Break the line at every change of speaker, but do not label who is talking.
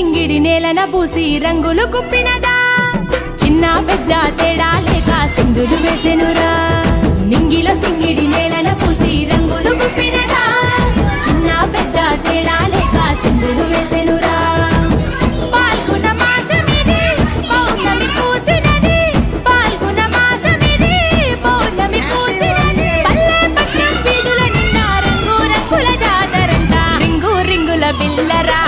సింగిడి నేలన పూసి రంగులు కుప్పినదా చిన్న పెద్ద తేడా లేక సింధులు వేసెనురా నింగిలో సింగిడి నేలన పూసి రంగులు కుప్పినదా చిన్న పెద్ద తేడా లేక సింధులు వేసెనురా పాల్గొన మాసమిది పౌర్ణమి పూసినది పాల్గొన మాసమిది పౌర్ణమి పూసినది పల్లె పట్నం వీధుల నిండా రంగు రంగుల జాతరంట రింగు రింగుల బిల్లరా